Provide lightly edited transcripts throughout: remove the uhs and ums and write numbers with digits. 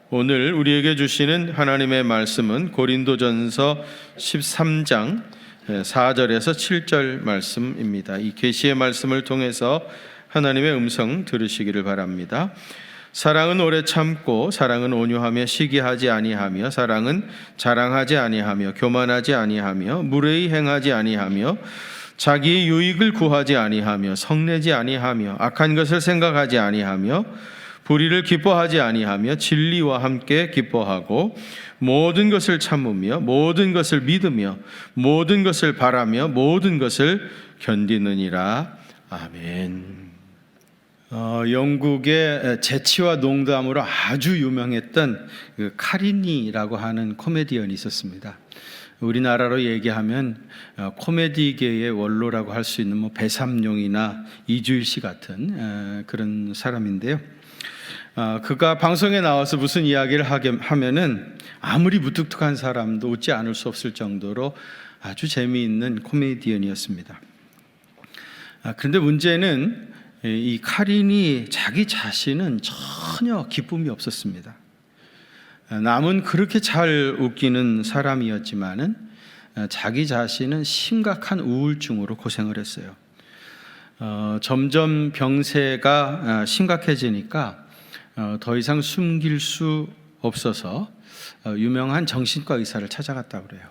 오늘 우리에게 주시는 하나님의 말씀은 고린도전서 13장 4절에서 7절 말씀입니다. 이 계시의 말씀을 통해서 하나님의 음성 들으시기를 바랍니다. 사랑은 오래 참고 사랑은 온유하며 시기하지 아니하며 사랑은 자랑하지 아니하며 교만하지 아니하며 무례히 행하지 아니하며 자기의 유익을 구하지 아니하며 성내지 아니하며 악한 것을 생각하지 아니하며 불의를 기뻐하지 아니하며 진리와 함께 기뻐하고 모든 것을 참으며 모든 것을 믿으며 모든 것을 바라며 모든 것을 견디느니라. 아멘. 영국의 재치와 농담으로 아주 유명했던 그 카리니라고 하는 코미디언이 있었습니다. 우리나라로 얘기하면 코미디계의 원로라고 할 수 있는 배삼룡이나 이주일 씨 같은 그런 사람인데요. 그가 방송에 나와서 무슨 이야기를 하면은 아무리 무뚝뚝한 사람도 웃지 않을 수 없을 정도로 아주 재미있는 코미디언이었습니다. 그런데 문제는 이 카린이 자기 자신은 전혀 기쁨이 없었습니다. 남은 그렇게 잘 웃기는 사람이었지만은 자기 자신은 심각한 우울증으로 고생을 했어요. 점점 병세가 심각해지니까 더 이상 숨길 수 없어서 유명한 정신과 의사를 찾아갔다고 그래요.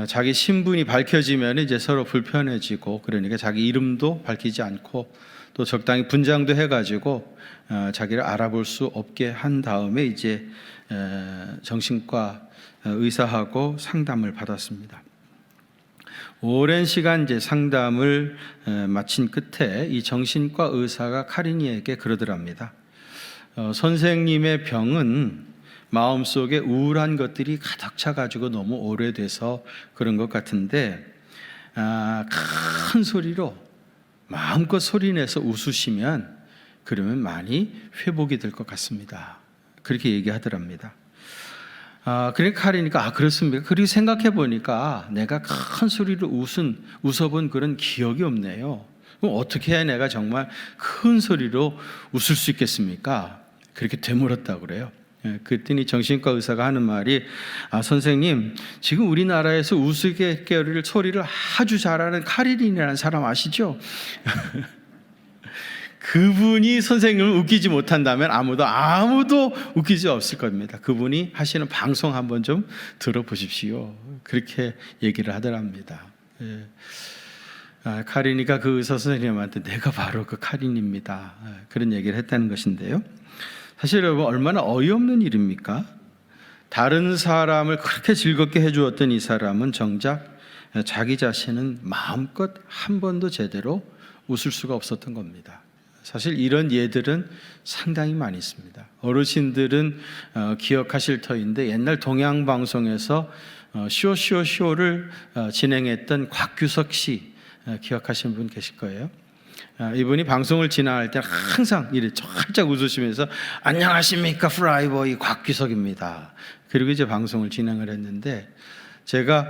자기 신분이 밝혀지면 이제 서로 불편해지고, 그러니까 자기 이름도 밝히지 않고 또 적당히 분장도 해가지고 자기를 알아볼 수 없게 한 다음에 이제 정신과 의사하고 상담을 받았습니다. 오랜 시간 이제 상담을 마친 끝에 이 정신과 의사가 카리니에게 그러더랍니다. 선생님의 병은 마음속에 우울한 것들이 가득 차가지고 너무 오래돼서 그런 것 같은데 큰 소리로 마음껏 소리내서 웃으시면 그러면 많이 회복이 될 것 같습니다. 그렇게 얘기하더랍니다. 그러니까 카리니까 그렇습니까? 그리고 생각해 보니까 내가 큰 소리로 웃어본 그런 기억이 없네요. 그럼 어떻게 해야 내가 정말 큰 소리로 웃을 수 있겠습니까? 그렇게 되물었다고 그래요. 그랬더니 정신과 의사가 하는 말이 선생님, 지금 우리나라에서 우스갯거리를 소리를 아주 잘하는 카리린이라는 사람 아시죠? 그분이 선생님을 웃기지 못한다면 아무도 웃기지 없을 겁니다. 그분이 하시는 방송 한번 좀 들어보십시오. 그렇게 얘기를 하더랍니다. 카린이가 그 의사 선생님한테 내가 바로 그 카린입니다, 그런 얘기를 했다는 것인데요. 사실 여러분, 얼마나 어이없는 일입니까? 다른 사람을 그렇게 즐겁게 해주었던 이 사람은 정작 자기 자신은 마음껏 한 번도 제대로 웃을 수가 없었던 겁니다. 사실 이런 예들은 상당히 많이 있습니다. 어르신들은 기억하실 터인데 옛날 동양방송에서 쇼를 진행했던 곽규석 씨 기억하시는 분 계실 거예요. 이분이 방송을 진행할 때 항상 이렇게 활짝 웃으시면서 안녕하십니까 프라이보이 곽규석입니다. 그리고 이제 방송을 진행을 했는데 제가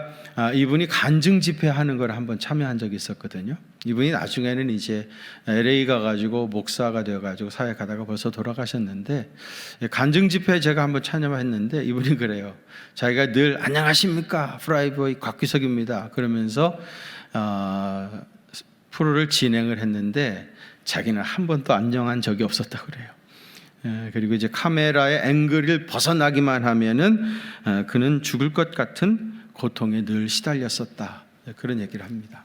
이분이 간증 집회하는 걸 한번 참여한 적이 있었거든요. 이분이 나중에는 이제 LA 가가지고 목사가 되어가지고 사역하다가 벌써 돌아가셨는데, 간증 집회에 제가 한번 참여했는데 이분이 그래요. 자기가 늘 안녕하십니까 프라이보이 곽규석입니다 그러면서 프로를 진행을 했는데 자기는 한 번도 안녕한 적이 없었다고 그래요. 그리고 이제 카메라의 앵글을 벗어나기만 하면은 그는 죽을 것 같은 고통에 늘 시달렸었다, 그런 얘기를 합니다.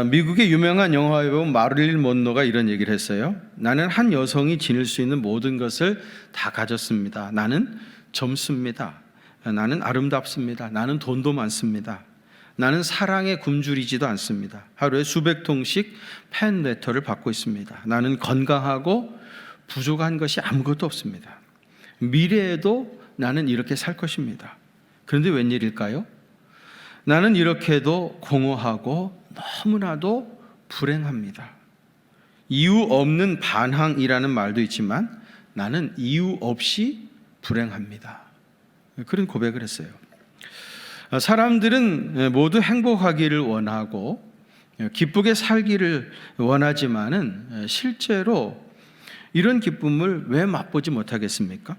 미국의 유명한 영화에 보면 마릴린 먼로가 이런 얘기를 했어요. 나는 한 여성이 지닐 수 있는 모든 것을 다 가졌습니다. 나는 젊습니다. 나는 아름답습니다. 나는 돈도 많습니다. 나는 사랑에 굶주리지도 않습니다. 하루에 수백 통씩 팬레터를 받고 있습니다. 나는 건강하고 부족한 것이 아무것도 없습니다. 미래에도 나는 이렇게 살 것입니다. 그런데 웬일일까요? 나는 이렇게도 공허하고 너무나도 불행합니다. 이유 없는 반항이라는 말도 있지만 나는 이유 없이 불행합니다. 그런 고백을 했어요. 사람들은 모두 행복하기를 원하고 기쁘게 살기를 원하지만은 실제로 이런 기쁨을 왜 맛보지 못하겠습니까?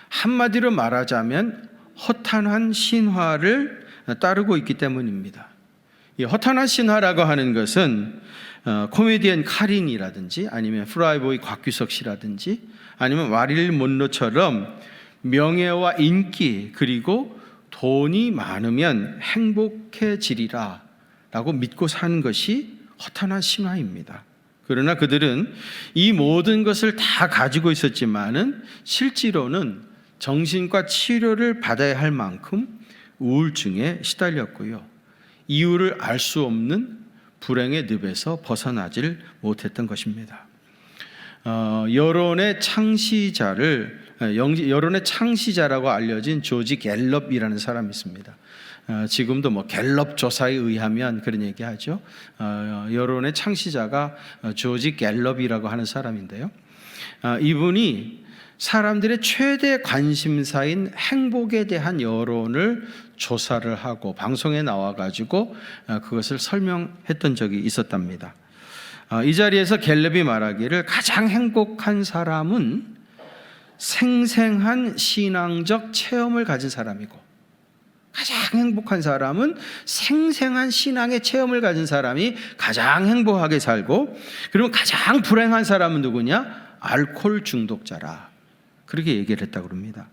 한마디로 말하자면 허탄한 신화를 따르고 있기 때문입니다. 이 허탄한 신화라고 하는 것은 코미디언 카린이라든지 아니면 프라이보이 곽규석 씨라든지 아니면 마릴린 먼로처럼 명예와 인기 그리고 돈이 많으면 행복해지리라 라고 믿고 사는 것이 허탄한 신화입니다. 그러나 그들은 이 모든 것을 다 가지고 있었지만은 실제로는 정신과 치료를 받아야 할 만큼 우울증에 시달렸고요. 이유를 알 수 없는 불행의 늪에서 벗어나질 못했던 것입니다. 여론의 창시자라고 알려진 조지 갤럽이라는 사람이 있습니다. 지금도 갤럽 조사에 의하면 그런 얘기하죠. 여론의 창시자가 조지 갤럽이라고 하는 사람인데요. 이분이 사람들의 최대 관심사인 행복에 대한 여론을 조사를 하고 방송에 나와가지고 그것을 설명했던 적이 있었답니다. 이 자리에서 갤럽이 말하기를 가장 행복한 사람은 생생한 신앙적 체험을 가진 사람이고 가장 행복한 사람은 생생한 신앙의 체험을 가진 사람이 가장 행복하게 살고 그러면 가장 불행한 사람은 누구냐? 알코올 중독자라. 그렇게 얘기를 했다고 합니다.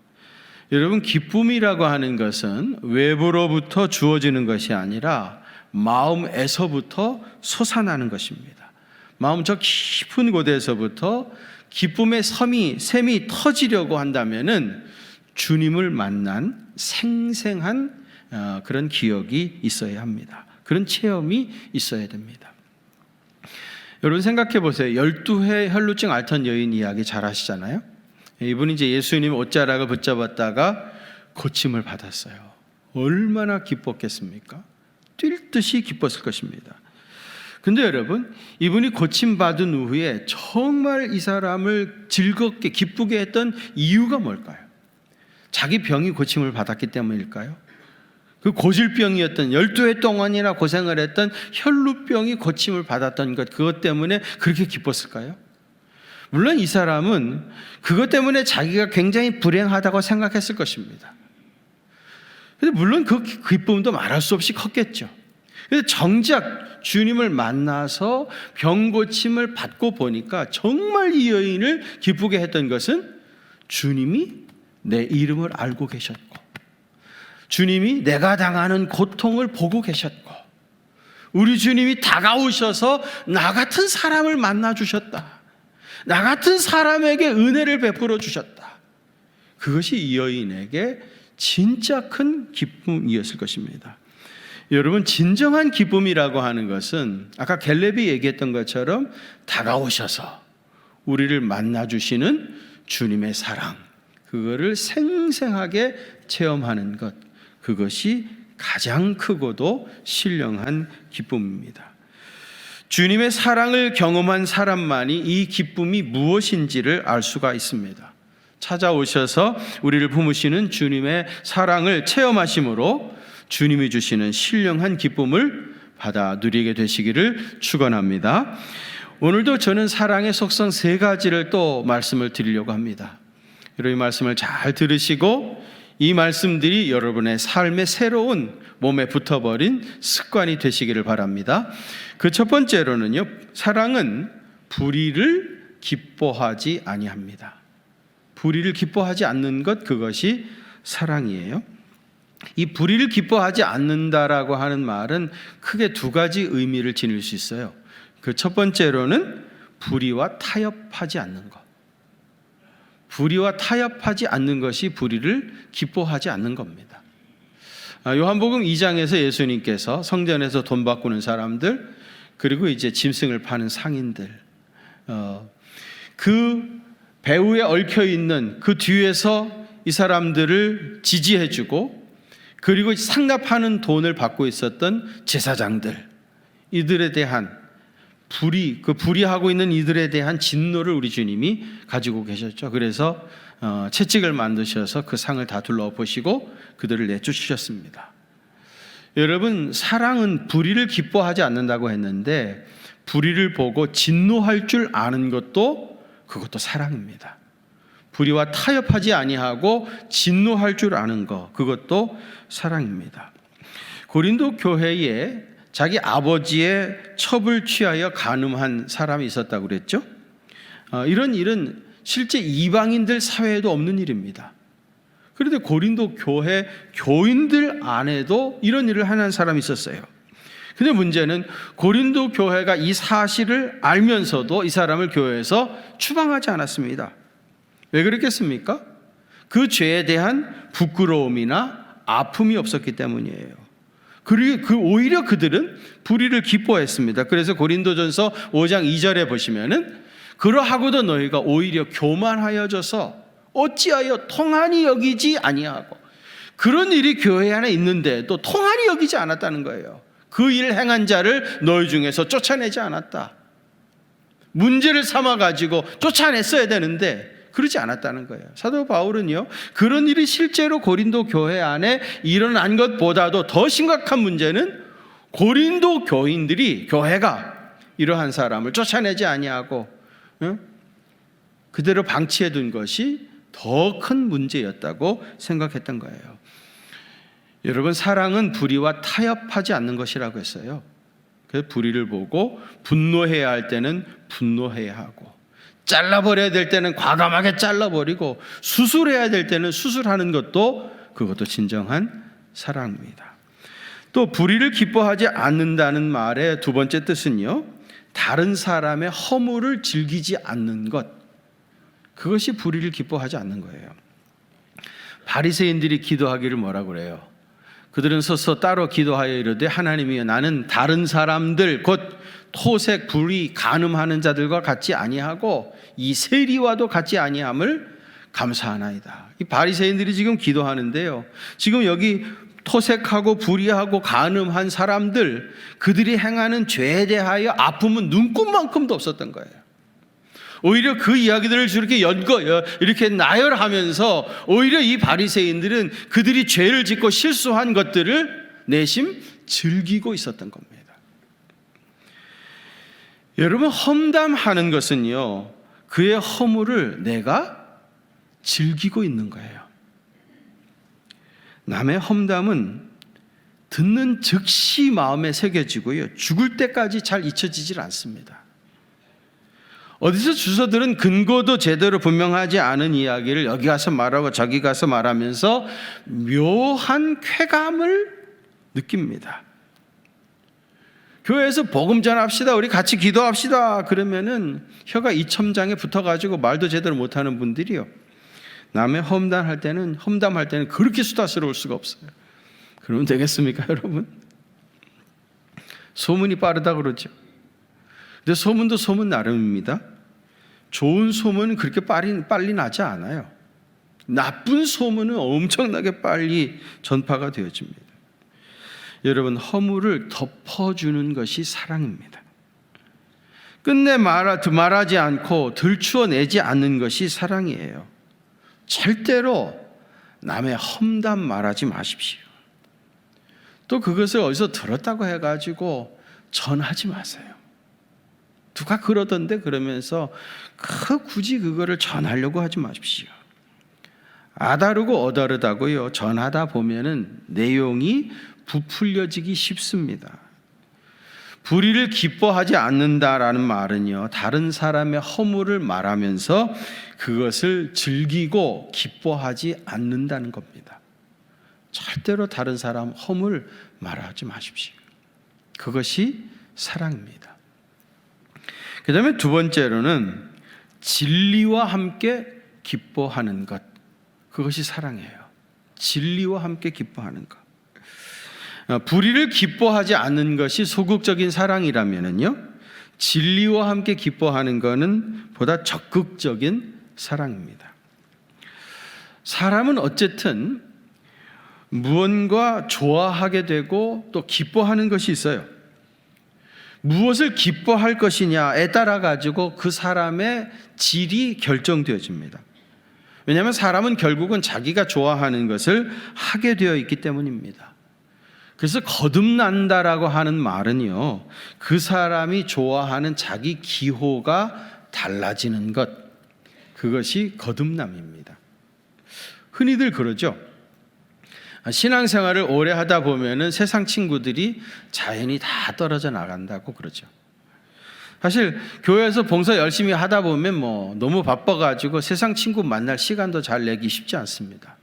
여러분, 기쁨이라고 하는 것은 외부로부터 주어지는 것이 아니라 마음에서부터 솟아나는 것입니다. 마음 저 깊은 곳에서부터 기쁨의 샘이 터지려고 한다면은 주님을 만난 생생한 그런 기억이 있어야 합니다. 그런 체험이 있어야 됩니다. 여러분 생각해 보세요. 12회 혈루증 앓던 여인 이야기 잘 아시잖아요. 이분이 이제 예수님 옷자락을 붙잡았다가 고침을 받았어요. 얼마나 기뻤겠습니까? 뛸 듯이 기뻤을 것입니다. 근데 여러분, 이분이 고침받은 후에 정말 이 사람을 즐겁게 기쁘게 했던 이유가 뭘까요? 자기 병이 고침을 받았기 때문일까요? 그 고질병이었던 12회 동안이나 고생을 했던 혈루병이 고침을 받았던 것, 그것 때문에 그렇게 기뻤을까요? 물론 이 사람은 그것 때문에 자기가 굉장히 불행하다고 생각했을 것입니다. 근데 물론 그 기쁨도 말할 수 없이 컸겠죠. 그런데 정작 주님을 만나서 병 고침을 받고 보니까 정말 이 여인을 기쁘게 했던 것은 주님이 내 이름을 알고 계셨고 주님이 내가 당하는 고통을 보고 계셨고 우리 주님이 다가오셔서 나 같은 사람을 만나 주셨다. 나 같은 사람에게 은혜를 베풀어 주셨다. 그것이 이 여인에게 진짜 큰 기쁨이었을 것입니다. 여러분, 진정한 기쁨이라고 하는 것은 아까 갤럽이 얘기했던 것처럼 다가오셔서 우리를 만나 주시는 주님의 사랑, 그거를 생생하게 체험하는 것, 그것이 가장 크고도 신령한 기쁨입니다. 주님의 사랑을 경험한 사람만이 이 기쁨이 무엇인지를 알 수가 있습니다. 찾아오셔서 우리를 품으시는 주님의 사랑을 체험하심으로 주님이 주시는 신령한 기쁨을 받아 누리게 되시기를 축원합니다. 오늘도 저는 사랑의 속성 3가지를 또 말씀을 드리려고 합니다. 여러분, 이 말씀을 잘 들으시고 이 말씀들이 여러분의 삶의 새로운 몸에 붙어버린 습관이 되시기를 바랍니다. 그 첫 번째로는요, 사랑은 불의를 기뻐하지 아니합니다. 불의를 기뻐하지 않는 것, 그것이 사랑이에요. 이 불의를 기뻐하지 않는다라고 하는 말은 크게 2가지 의미를 지닐 수 있어요. 그 첫 번째로는 불의와 타협하지 않는 것. 불의와 타협하지 않는 것이 불의를 기뻐하지 않는 겁니다. 요한복음 2장에서 예수님께서 성전에서 돈 바꾸는 사람들, 그리고 이제 짐승을 파는 상인들, 그 배후에 얽혀있는 그 뒤에서 이 사람들을 지지해주고 그리고 상납하는 돈을 받고 있었던 제사장들, 이들에 대한 그 불의하고 있는 이들에 대한 진노를 우리 주님이 가지고 계셨죠. 그래서 채찍을 만드셔서 그 상을 다 둘러보시고 그들을 내쫓으셨습니다. 여러분, 사랑은 불의를 기뻐하지 않는다고 했는데 불의를 보고 진노할 줄 아는 것도 그것도 사랑입니다. 불의와 타협하지 아니하고 진노할 줄 아는 것, 그것도 사랑입니다. 고린도 교회에 자기 아버지의 첩을 취하여 간음한 사람이 있었다고 그랬죠. 이런 일은 실제 이방인들 사회에도 없는 일입니다. 그런데 고린도 교회 교인들 안에도 이런 일을 하는 사람이 있었어요. 근데 문제는 고린도 교회가 이 사실을 알면서도 이 사람을 교회에서 추방하지 않았습니다. 왜 그랬겠습니까? 그 죄에 대한 부끄러움이나 아픔이 없었기 때문이에요. 그리고 오히려 그들은 불의를 기뻐했습니다. 그래서 고린도전서 5장 2절에 보시면은 그러하고도 너희가 오히려 교만하여져서 어찌하여 통한이 여기지 아니하고, 그런 일이 교회 안에 있는데 또 통한이 여기지 않았다는 거예요. 그 일 행한 자를 너희 중에서 쫓아내지 않았다. 문제를 삼아가지고 쫓아냈어야 되는데 그러지 않았다는 거예요. 사도 바울은요, 그런 일이 실제로 고린도 교회 안에 일어난 것보다도 더 심각한 문제는 고린도 교인들이, 교회가 이러한 사람을 쫓아내지 아니하고 그대로 방치해 둔 것이 더 큰 문제였다고 생각했던 거예요. 여러분, 사랑은 불의와 타협하지 않는 것이라고 했어요. 그래서 불의를 보고 분노해야 할 때는 분노해야 하고, 잘라버려야 될 때는 과감하게 잘라버리고, 수술해야 될 때는 수술하는 것도, 그것도 진정한 사랑입니다. 또 불의를 기뻐하지 않는다는 말의 두 번째 뜻은요, 다른 사람의 허물을 즐기지 않는 것, 그것이 불의를 기뻐하지 않는 거예요. 바리새인들이 기도하기를 뭐라고 그래요? 그들은 서서 따로 기도하여 이르되 하나님이여, 나는 다른 사람들 곧 토색, 불의, 간음하는 자들과 같지 아니하고 이 세리와도 같지 아니함을 감사하나이다. 이 바리새인들이 지금 기도하는데요, 지금 여기 토색하고 불의하고 간음한 사람들, 그들이 행하는 죄에 대하여 아픔은 눈꼽만큼도 없었던 거예요. 오히려 그 이야기들을 저렇게 이렇게 나열하면서 오히려 이 바리새인들은 그들이 죄를 짓고 실수한 것들을 내심 즐기고 있었던 겁니다. 여러분, 험담하는 것은요, 그의 허물을 내가 즐기고 있는 거예요. 남의 험담은 듣는 즉시 마음에 새겨지고요, 죽을 때까지 잘 잊혀지질 않습니다. 어디서 주서들은 근거도 제대로 분명하지 않은 이야기를 여기 가서 말하고 저기 가서 말하면서 묘한 쾌감을 느낍니다. 교회에서 복음 전합시다, 우리 같이 기도합시다 그러면은 혀가 이첨장에 붙어가지고 말도 제대로 못하는 분들이요, 남의 험담할 때는 그렇게 수다스러울 수가 없어요. 그러면 되겠습니까, 여러분? 소문이 빠르다 그러죠. 근데 소문도 소문 나름입니다. 좋은 소문은 그렇게 빨리 나지 않아요. 나쁜 소문은 엄청나게 빨리 전파가 되어집니다. 여러분, 허물을 덮어주는 것이 사랑입니다. 끝내 말하지 않고 들추어내지 않는 것이 사랑이에요. 절대로 남의 험담 말하지 마십시오. 또 그것을 어디서 들었다고 해가지고 전하지 마세요. 누가 그러던데 그러면서 굳이 그거를 전하려고 하지 마십시오. 아다르고 어다르다고요, 전하다 보면은 내용이 부풀려지기 쉽습니다. 불의를 기뻐하지 않는다라는 말은요, 다른 사람의 허물을 말하면서 그것을 즐기고 기뻐하지 않는다는 겁니다. 절대로 다른 사람 허물 말하지 마십시오. 그것이 사랑입니다. 그 다음에 두 번째로는 진리와 함께 기뻐하는 것, 그것이 사랑이에요. 진리와 함께 기뻐하는 것. 불의를 기뻐하지 않는 것이 소극적인 사랑이라면요, 진리와 함께 기뻐하는 것은 보다 적극적인 사랑입니다. 사람은 어쨌든 무언가 좋아하게 되고 또 기뻐하는 것이 있어요. 무엇을 기뻐할 것이냐에 따라 가지고 그 사람의 질이 결정되어집니다. 왜냐하면 사람은 결국은 자기가 좋아하는 것을 하게 되어 있기 때문입니다. 그래서 거듭난다라고 하는 말은요, 그 사람이 좋아하는 자기 기호가 달라지는 것, 그것이 거듭남입니다. 흔히들 그러죠. 신앙생활을 오래 하다 보면은 세상 친구들이 자연히 다 떨어져 나간다고 그러죠. 사실 교회에서 봉사 열심히 하다 보면 너무 바빠가지고 세상 친구 만날 시간도 잘 내기 쉽지 않습니다.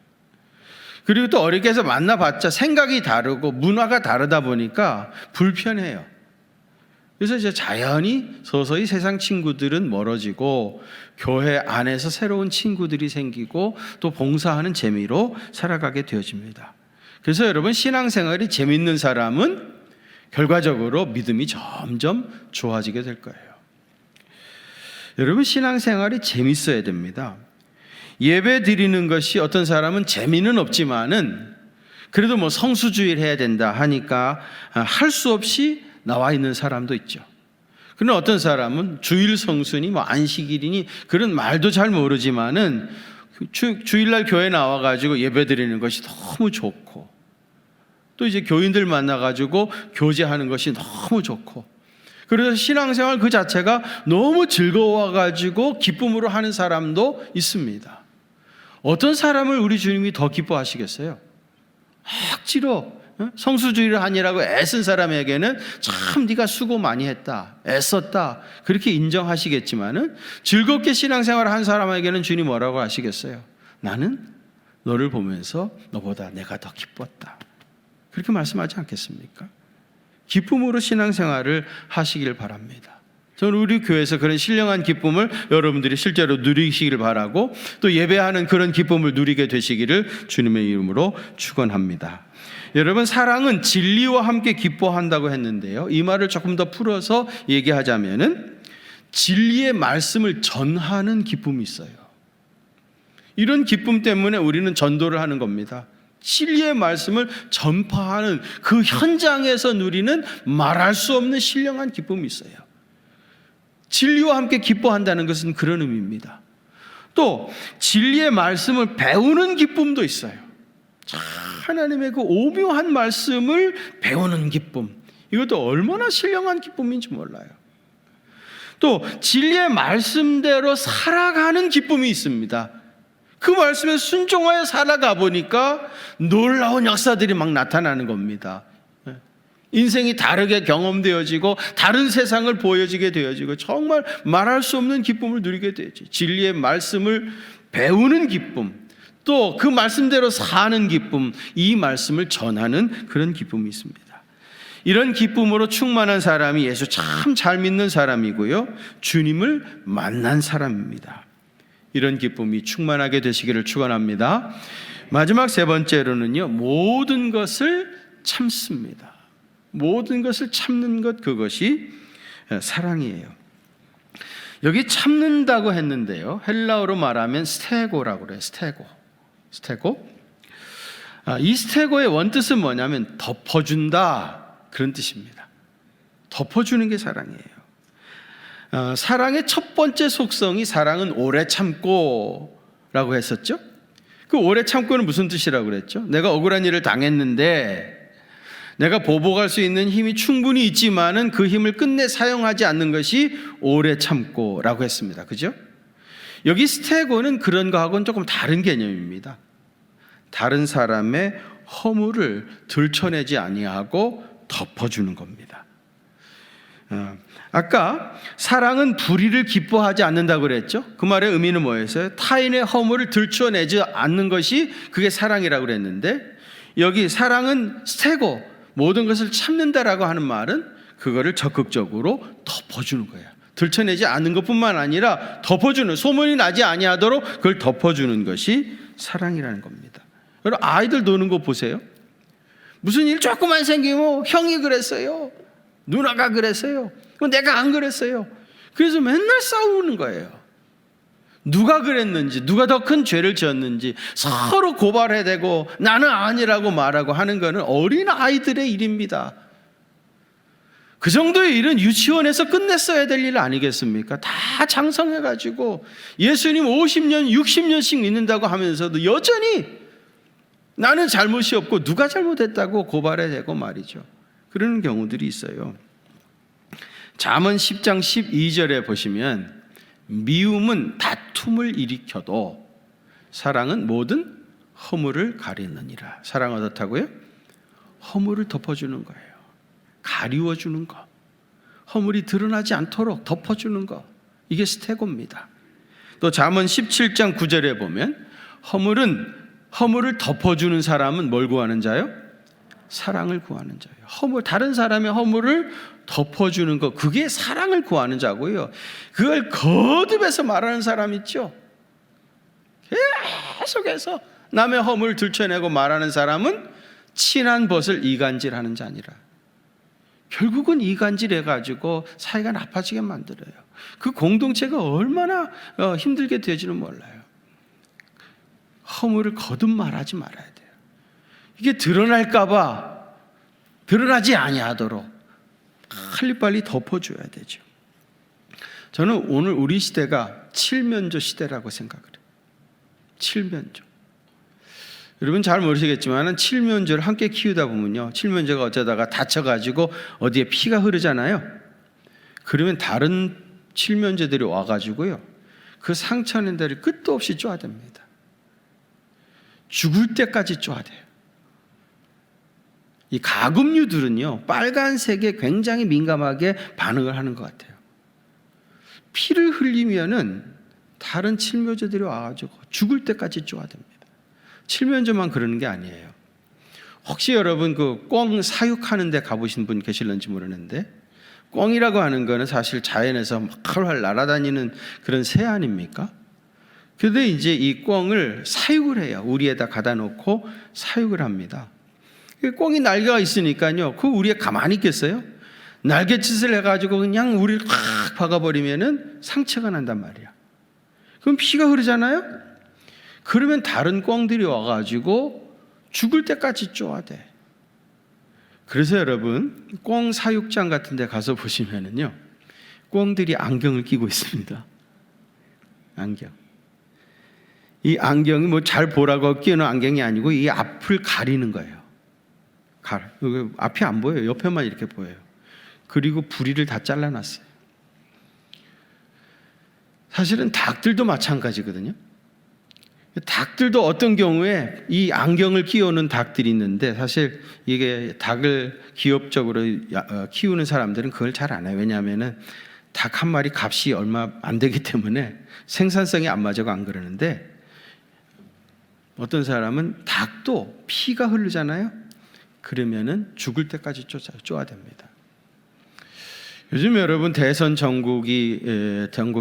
그리고 또 어렵게 해서 만나봤자 생각이 다르고 문화가 다르다 보니까 불편해요. 그래서 이제 자연히 서서히 세상 친구들은 멀어지고 교회 안에서 새로운 친구들이 생기고 또 봉사하는 재미로 살아가게 되어집니다. 그래서 여러분, 신앙생활이 재밌는 사람은 결과적으로 믿음이 점점 좋아지게 될 거예요. 여러분, 신앙생활이 재밌어야 됩니다. 예배 드리는 것이 어떤 사람은 재미는 없지만은 그래도 성수주의를 해야 된다 하니까 할 수 없이 나와 있는 사람도 있죠. 그런데 어떤 사람은 주일 성수니 안식일이니 그런 말도 잘 모르지만은 주일날 교회 나와가지고 예배 드리는 것이 너무 좋고 또 이제 교인들 만나가지고 교제하는 것이 너무 좋고 그래서 신앙생활 그 자체가 너무 즐거워가지고 기쁨으로 하는 사람도 있습니다. 어떤 사람을 우리 주님이 더 기뻐하시겠어요? 억지로 성수주의를 하니라고 애쓴 사람에게는 참 네가 수고 많이 했다, 애썼다 그렇게 인정하시겠지만은 즐겁게 신앙생활을 한 사람에게는 주님 뭐라고 하시겠어요? 나는 너를 보면서 너보다 내가 더 기뻤다, 그렇게 말씀하지 않겠습니까? 기쁨으로 신앙생활을 하시길 바랍니다. 저는 우리 교회에서 그런 신령한 기쁨을 여러분들이 실제로 누리시길 바라고 또 예배하는 그런 기쁨을 누리게 되시기를 주님의 이름으로 축원합니다. 여러분, 사랑은 진리와 함께 기뻐한다고 했는데요, 이 말을 조금 더 풀어서 얘기하자면은 진리의 말씀을 전하는 기쁨이 있어요. 이런 기쁨 때문에 우리는 전도를 하는 겁니다. 진리의 말씀을 전파하는 그 현장에서 누리는 말할 수 없는 신령한 기쁨이 있어요. 진리와 함께 기뻐한다는 것은 그런 의미입니다. 또 진리의 말씀을 배우는 기쁨도 있어요. 하나님의 그 오묘한 말씀을 배우는 기쁨, 이것도 얼마나 신령한 기쁨인지 몰라요. 또 진리의 말씀대로 살아가는 기쁨이 있습니다. 그 말씀에 순종하여 살아가 보니까 놀라운 역사들이 막 나타나는 겁니다. 인생이 다르게 경험되어지고 다른 세상을 보여지게 되어지고 정말 말할 수 없는 기쁨을 누리게 되지. 진리의 말씀을 배우는 기쁨, 또 그 말씀대로 사는 기쁨, 이 말씀을 전하는 그런 기쁨이 있습니다. 이런 기쁨으로 충만한 사람이 예수 참 잘 믿는 사람이고요, 주님을 만난 사람입니다. 이런 기쁨이 충만하게 되시기를 축원합니다. 마지막 세 번째로는요, 모든 것을 참습니다. 모든 것을 참는 것, 그것이 사랑이에요. 여기 참는다고 했는데요, 헬라어로 말하면 스테고라고 그래요. 스테고. 이 스테고의 원뜻은 뭐냐면 덮어준다, 그런 뜻입니다. 덮어주는 게 사랑이에요. 사랑의 첫 번째 속성이 사랑은 오래 참고 라고 했었죠. 그 오래 참고는 무슨 뜻이라고 그랬죠? 내가 억울한 일을 당했는데 내가 보복할 수 있는 힘이 충분히 있지만은 그 힘을 끝내 사용하지 않는 것이 오래 참고라고 했습니다. 그죠? 여기 스테고는 그런 거하고는 조금 다른 개념입니다. 다른 사람의 허물을 들춰내지 아니하고 덮어주는 겁니다. 아까 사랑은 불의를 기뻐하지 않는다고 그랬죠? 그 말의 의미는 뭐였어요? 타인의 허물을 들춰내지 않는 것이 그게 사랑이라고 그랬는데, 여기 사랑은 스테고, 모든 것을 참는다라고 하는 말은 그거를 적극적으로 덮어주는 거예요. 들춰내지 않는 것뿐만 아니라 덮어주는, 소문이 나지 아니하도록 그걸 덮어주는 것이 사랑이라는 겁니다. 여러분, 아이들 노는 거 보세요. 무슨 일 조금만 생기면 형이 그랬어요, 누나가 그랬어요, 내가 안 그랬어요. 그래서 맨날 싸우는 거예요. 누가 그랬는지, 누가 더 큰 죄를 지었는지 서로 고발해야 되고 나는 아니라고 말하고 하는 것은 어린 아이들의 일입니다. 그 정도의 일은 유치원에서 끝냈어야 될 일 아니겠습니까? 다 장성해가지고 예수님 50년, 60년씩 믿는다고 하면서도 여전히 나는 잘못이 없고 누가 잘못했다고 고발해야 되고 말이죠. 그런 경우들이 있어요. 잠언 10장 12절에 보시면 미움은 다툼을 일으켜도 사랑은 모든 허물을 가리느니라. 사랑은 어떻다고요? 허물을 덮어주는 거예요. 가리워주는 거. 허물이 드러나지 않도록 덮어주는 거. 이게 스테고입니다. 또 잠언 17장 9절에 보면 허물을 덮어주는 사람은 뭘 구하는 자요? 사랑을 구하는 자예요. 다른 사람의 허물을 덮어주는 것, 그게 사랑을 구하는 자고요. 그걸 거듭해서 말하는 사람 있죠. 계속해서 남의 허물을 들춰내고 말하는 사람은 친한 벗을 이간질하는 자니라. 결국은 이간질해가지고 사이가 나빠지게 만들어요. 그 공동체가 얼마나 힘들게 되지는 몰라요. 허물을 거듭 말하지 말아야 돼요. 이게 드러날까봐 드러나지 아니하도록 빨리빨리 덮어줘야 되죠. 저는 오늘 우리 시대가 칠면조 시대라고 생각을 해요. 칠면조. 여러분 잘 모르시겠지만 칠면조를 함께 키우다 보면요, 칠면조가 어쩌다가 다쳐가지고 어디에 피가 흐르잖아요. 그러면 다른 칠면조들이 와가지고요, 그 상처낸 데를 끝도 없이 쪼아댑니다. 죽을 때까지 쪼아대요. 이 가금류들은요, 빨간색에 굉장히 민감하게 반응을 하는 것 같아요. 피를 흘리면은 다른 칠면조들이 와가지고 죽을 때까지 쪼아댑니다. 칠면조만 그러는 게 아니에요. 혹시 여러분 그 꿩 사육하는 데 가보신 분 계실는지 모르는데, 꿩이라고 하는 거는 사실 자연에서 막 활활 날아다니는 그런 새 아닙니까? 근데 이제 이 꿩을 사육을 해요. 우리에다 가다 놓고 사육을 합니다. 꿩이 날개가 있으니까요, 그 우리에 가만히 있겠어요? 날갯짓을 해가지고 그냥 우리를 확 박아버리면은 상처가 난단 말이야. 그럼 피가 흐르잖아요? 그러면 다른 꿩들이 와가지고 죽을 때까지 쪼아대. 그래서 여러분, 꿩 사육장 같은 데 가서 보시면은요, 꿩들이 안경을 끼고 있습니다. 안경. 이 안경이 뭐 잘 보라고 끼는 안경이 아니고 이 앞을 가리는 거예요. 앞이 안 보여요. 옆에만 이렇게 보여요. 그리고 부리를 다 잘라놨어요. 사실은 닭들도 마찬가지거든요. 닭들도 어떤 경우에 이 안경을 끼우는 닭들이 있는데, 사실 이게 닭을 기업적으로 키우는 사람들은 그걸 잘 안 해요. 왜냐하면 닭 한 마리 값이 얼마 안 되기 때문에 생산성이 안 맞아서 안 그러는데, 어떤 사람은 닭도 피가 흐르잖아요. 그러면은 죽을 때까지 쪼아댑니다. 요즘 여러분 대선 전국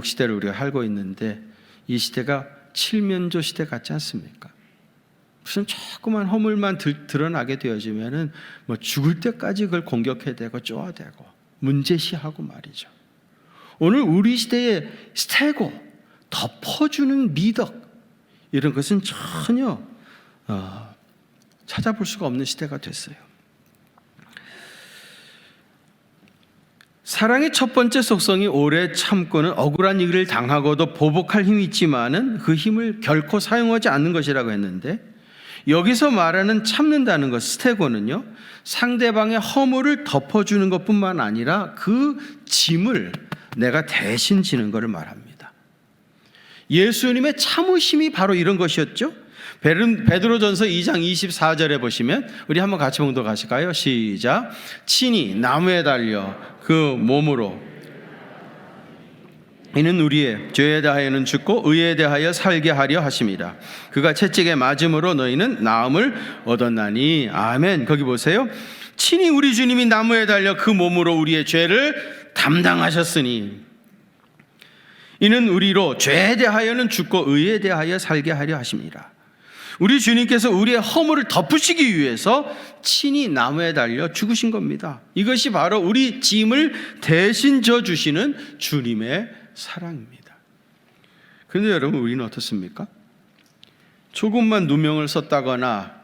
시대를 우리가 살고 있는데, 이 시대가 칠면조 시대 같지 않습니까? 무슨 조그만 허물만 드러나게 되어지면은 뭐 죽을 때까지 그걸 공격해대고 쪼아대고 문제시하고 말이죠. 오늘 우리 시대의 스테고, 덮어주는 미덕, 이런 것은 전혀 찾아볼 수가 없는 시대가 됐어요. 사랑의 첫 번째 속성이 오래 참고는 억울한 일을 당하고도 보복할 힘이 있지만은 그 힘을 결코 사용하지 않는 것이라고 했는데, 여기서 말하는 참는다는 것, 스테고는요, 상대방의 허물을 덮어주는 것뿐만 아니라 그 짐을 내가 대신 지는 것을 말합니다. 예수님의 참으심이 바로 이런 것이었죠. 베드로전서 2장 24절에 보시면, 우리 한번 같이 봉독하실까요? 시작. 친히 나무에 달려 그 몸으로, 이는 우리의 죄에 대하여는 죽고 의에 대하여 살게 하려 하심이라. 그가 채찍에 맞음으로 너희는 나음을 얻었나니. 아멘. 거기 보세요. 친히 우리 주님이 나무에 달려 그 몸으로 우리의 죄를 담당하셨으니, 이는 우리로 죄에 대하여는 죽고 의에 대하여 살게 하려 하심이라. 우리 주님께서 우리의 허물을 덮으시기 위해서 친히 나무에 달려 죽으신 겁니다. 이것이 바로 우리 짐을 대신 져주시는 주님의 사랑입니다. 그런데 여러분, 우리는 어떻습니까? 조금만 누명을 썼다거나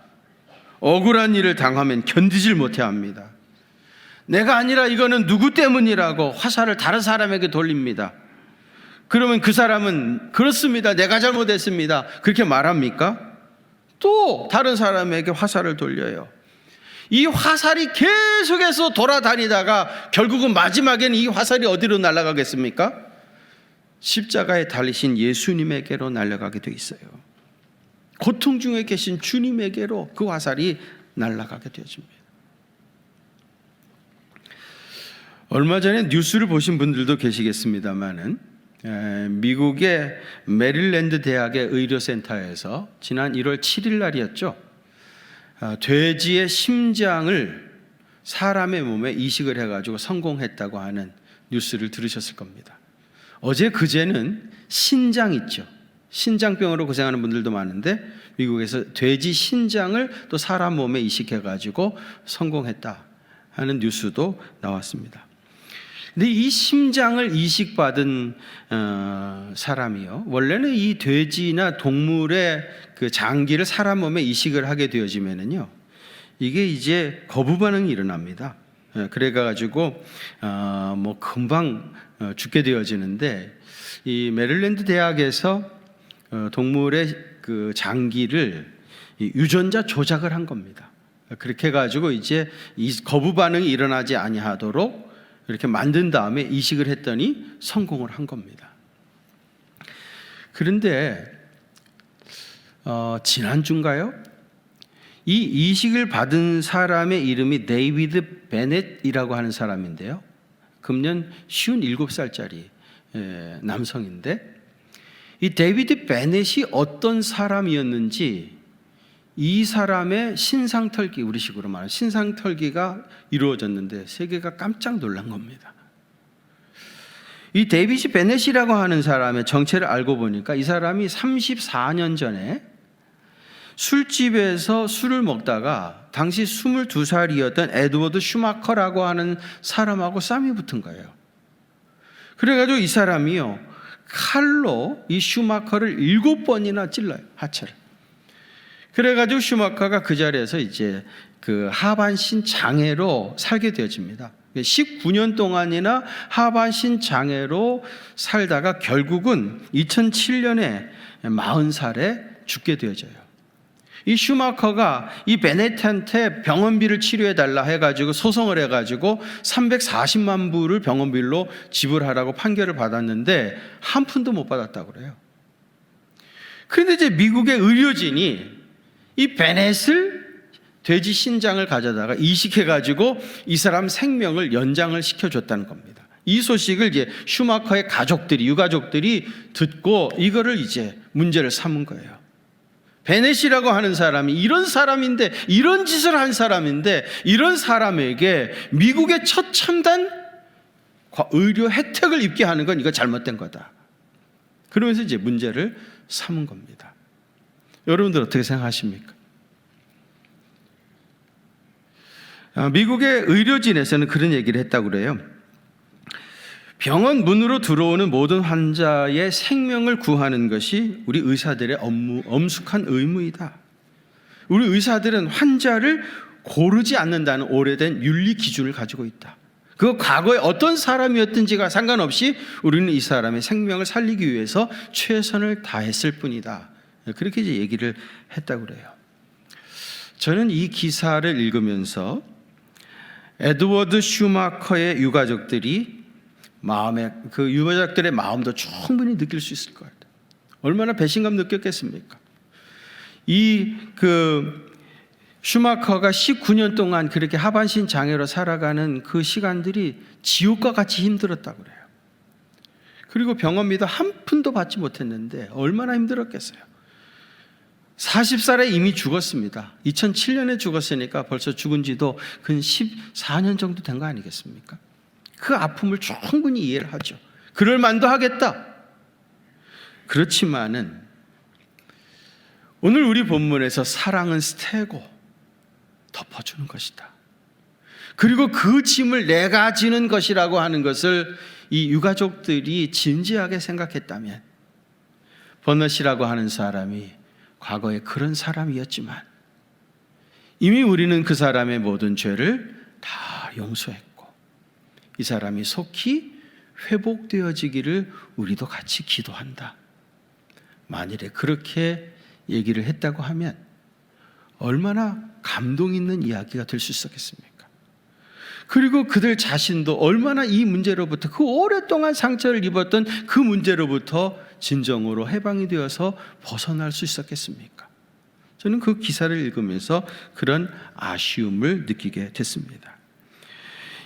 억울한 일을 당하면 견디질 못해 합니다. 내가 아니라 이거는 누구 때문이라고 화살을 다른 사람에게 돌립니다. 그러면 그 사람은 그렇습니다, 내가 잘못했습니다, 그렇게 말합니까? 또 다른 사람에게 화살을 돌려요. 이 화살이 계속해서 돌아다니다가 결국은 마지막에는 이 화살이 어디로 날아가겠습니까? 십자가에 달리신 예수님에게로 날아가게 돼 있어요. 고통 중에 계신 주님에게로 그 화살이 날아가게 되어집니다. 얼마 전에 뉴스를 보신 분들도 계시겠습니다만은 미국의 메릴랜드 대학의 의료센터에서 지난 1월 7일 날이었죠. 돼지의 심장을 사람의 몸에 이식을 해가지고 성공했다고 하는 뉴스를 들으셨을 겁니다. 어제 그제는 신장 있죠. 신장병으로 고생하는 분들도 많은데 미국에서 돼지 신장을 또 사람 몸에 이식해가지고 성공했다 하는 뉴스도 나왔습니다. 근데 이 심장을 이식받은 사람이요, 원래는 이 돼지나 동물의 그 장기를 사람 몸에 이식을 하게 되어지면은요, 이게 이제 거부 반응이 일어납니다. 그래가지고 뭐 금방 죽게 되어지는데, 이 메릴랜드 대학에서 동물의 그 장기를 유전자 조작을 한 겁니다. 그렇게 해가지고 이제 이 거부 반응이 일어나지 아니하도록 이렇게 만든 다음에 이식을 했더니 성공을 한 겁니다. 그런데 지난주인가요? 이 이식을 받은 사람의 이름이 데이비드 베넷이라고 하는 사람인데요. 금년 57살짜리 남성인데, 이 데이비드 베넷이 어떤 사람이었는지 이 사람의 신상털기, 우리식으로 말하는 신상털기가 이루어졌는데 세계가 깜짝 놀란 겁니다. 이 데이비드 베넷이라고 하는 사람의 정체를 알고 보니까 이 사람이 34년 전에 술집에서 술을 먹다가 당시 22살이었던 에드워드 슈마커라고 하는 사람하고 싸움이 붙은 거예요. 그래가지고 이 사람이요, 칼로 이 슈마커를 7번이나 찔러요, 하체를. 그래가지고 슈마커가 그 자리에서 이제 그 하반신 장애로 살게 되어집니다. 19년 동안이나 하반신 장애로 살다가 결국은 2007년에 40살에 죽게 되어져요. 이 슈마커가 이 베넷한테 병원비를 치료해달라 해가지고 소송을 해가지고 340만 불을 병원비로 지불하라고 판결을 받았는데 한 푼도 못 받았다고 그래요. 그런데 이제 미국의 의료진이 이 베넷을 돼지 신장을 가져다가 이식해가지고 이 사람 생명을 연장을 시켜줬다는 겁니다. 이 소식을 이제 슈마커의 가족들이, 유가족들이 듣고 이거를 이제 문제를 삼은 거예요. 베넷이라고 하는 사람이 이런 사람인데, 이런 짓을 한 사람인데, 이런 사람에게 미국의 최첨단 의료 혜택을 입게 하는 건 이거 잘못된 거다. 그러면서 이제 문제를 삼은 겁니다. 여러분들 어떻게 생각하십니까? 미국의 의료진에서는 그런 얘기를 했다고 그래요. 병원 문으로 들어오는 모든 환자의 생명을 구하는 것이 우리 의사들의 엄숙한 의무이다. 우리 의사들은 환자를 고르지 않는다는 오래된 윤리 기준을 가지고 있다. 그 과거에 어떤 사람이었든지가 상관없이 우리는 이 사람의 생명을 살리기 위해서 최선을 다했을 뿐이다. 그렇게 이제 얘기를 했다고 그래요. 저는 이 기사를 읽으면서 에드워드 슈마커의 유가족들의 마음도 충분히 느낄 수 있을 것 같아요. 얼마나 배신감 느꼈겠습니까? 슈마커가 19년 동안 그렇게 하반신 장애로 살아가는 그 시간들이 지옥과 같이 힘들었다고 그래요. 그리고 병원비도 한 푼도 받지 못했는데 얼마나 힘들었겠어요. 40살에 이미 죽었습니다. 2007년에 죽었으니까 벌써 죽은 지도 근 14년 정도 된 거 아니겠습니까? 그 아픔을 충분히 이해를 하죠. 그럴 만도 하겠다. 그렇지만은 오늘 우리 본문에서 사랑은 스테고, 덮어주는 것이다. 그리고 그 짐을 내가 지는 것이라고 하는 것을 이 유가족들이 진지하게 생각했다면, 버넛이라고 하는 사람이 과거에 그런 사람이었지만 이미 우리는 그 사람의 모든 죄를 다 용서했고 이 사람이 속히 회복되어지기를 우리도 같이 기도한다. 만일에 그렇게 얘기를 했다고 하면 얼마나 감동 있는 이야기가 될 수 있었겠습니까? 그리고 그들 자신도 얼마나 이 문제로부터, 그 오랫동안 상처를 입었던 그 문제로부터 진정으로 해방이 되어서 벗어날 수 있었겠습니까? 저는 그 기사를 읽으면서 그런 아쉬움을 느끼게 됐습니다.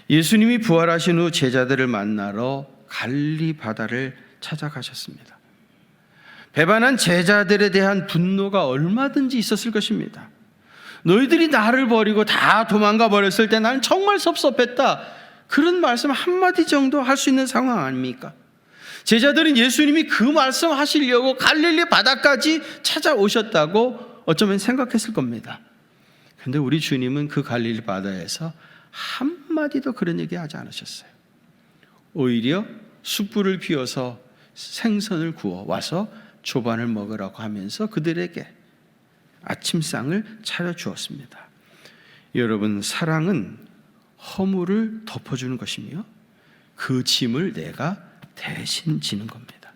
예수님이 부활하신 후 제자들을 만나러 갈릴리 바다를 찾아가셨습니다. 배반한 제자들에 대한 분노가 얼마든지 있었을 것입니다. 너희들이 나를 버리고 다 도망가 버렸을 때 나는 정말 섭섭했다. 그런 말씀 한마디 정도 할 수 있는 상황 아닙니까? 제자들은 예수님이 그 말씀 하시려고 갈릴리 바다까지 찾아오셨다고 어쩌면 생각했을 겁니다. 그런데 우리 주님은 그 갈릴리 바다에서 한마디도 그런 얘기 하지 않으셨어요. 오히려 숯불을 피워서 생선을 구워 와서 조반을 먹으라고 하면서 그들에게 아침상을 차려주었습니다. 여러분, 사랑은 허물을 덮어주는 것이며 그 짐을 내가 대신 지는 겁니다.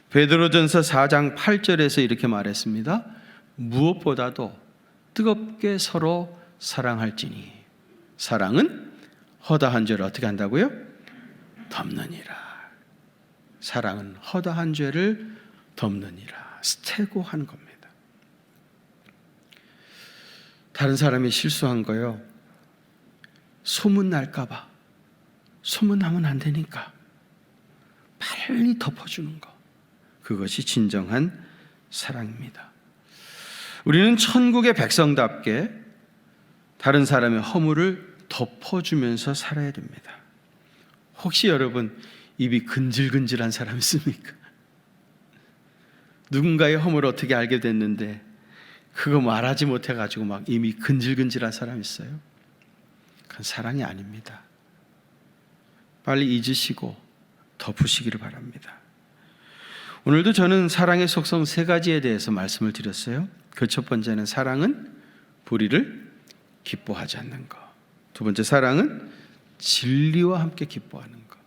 베드로전서 4장 8절에서 이렇게 말했습니다. 무엇보다도 뜨겁게 서로 사랑할지니 사랑은 허다한 죄를 어떻게 한다고요? 덮느니라. 사랑은 허다한 죄를 덮느니라. 스테고하는 겁니다. 다른 사람이 실수한 거요, 소문 날까봐, 소문나면 안 되니까 빨리 덮어주는 거, 그것이 진정한 사랑입니다. 우리는 천국의 백성답게 다른 사람의 허물을 덮어주면서 살아야 됩니다. 혹시 여러분 입이 근질근질한 사람 있습니까? 누군가의 허물을 어떻게 알게 됐는데 그거 말하지 못해가지고 막 이미 근질근질한 사람 있어요? 그건 사랑이 아닙니다. 빨리 잊으시고 덮으시기를 바랍니다. 오늘도 저는 사랑의 속성 3가지에 대해서 말씀을 드렸어요. 그 첫 번째는 사랑은 불의를 기뻐하지 않는 것. 두 번째, 사랑은 진리와 함께 기뻐하는 것.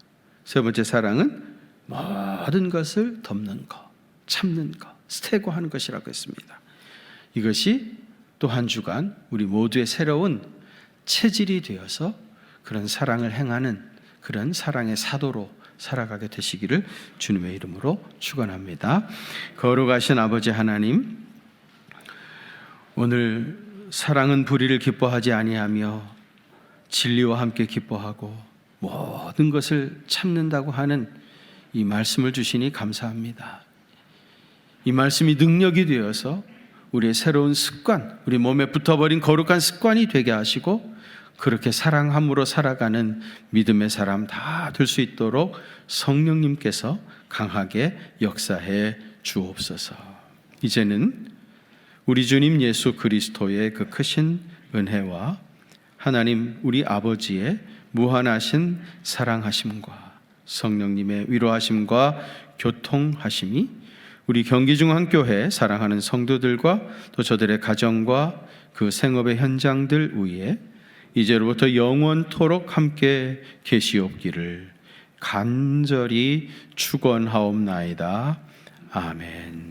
세 번째, 사랑은 모든 것을 덮는 것, 참는 것, 스테고하는 것이라고 했습니다. 이것이 또 한 주간 우리 모두의 새로운 체질이 되어서 그런 사랑을 행하는 그런 사랑의 사도로 살아가게 되시기를 주님의 이름으로 축원합니다. 거룩하신 아버지 하나님, 오늘 사랑은 불의를 기뻐하지 아니하며 진리와 함께 기뻐하고 모든 것을 참는다고 하는 이 말씀을 주시니 감사합니다. 이 말씀이 능력이 되어서 우리의 새로운 습관, 우리 몸에 붙어버린 거룩한 습관이 되게 하시고 그렇게 사랑함으로 살아가는 믿음의 사람 다 될 수 있도록 성령님께서 강하게 역사해 주옵소서. 이제는 우리 주님 예수 그리스도의 그 크신 은혜와 하나님 우리 아버지의 무한하신 사랑하심과 성령님의 위로하심과 교통하심이 우리 경기중앙교회 사랑하는 성도들과 또 저들의 가정과 그 생업의 현장들 위에 이제로부터 영원토록 함께 계시옵기를 간절히 축원하옵나이다. 아멘.